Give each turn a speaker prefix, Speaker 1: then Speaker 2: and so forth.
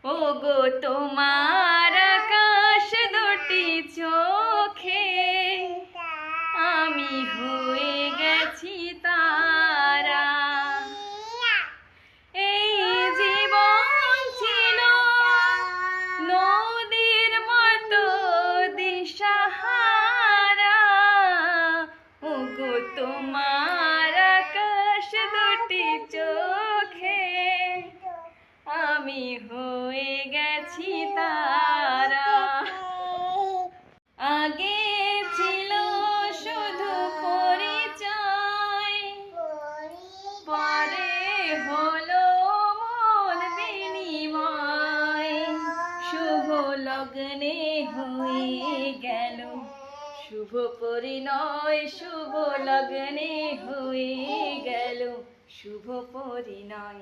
Speaker 1: ওগো তোমার আকাশ দুটি চোখে আমি হয়ে গেছি তারা। এই জীবন ছিল নদীর মতো দিশাহারা, ওগো তোমার আকাশ দুটি চোখে আমি হয়ে গেছি তারা। আগে ছিল শুধু পরিচয়, পরে হলো মন বিনিময়। শুভ লগ্নে হয়ে গেল শুভ পরিণয়, শুভ লগ্নে হয়ে গেল শুভ পরিণয়।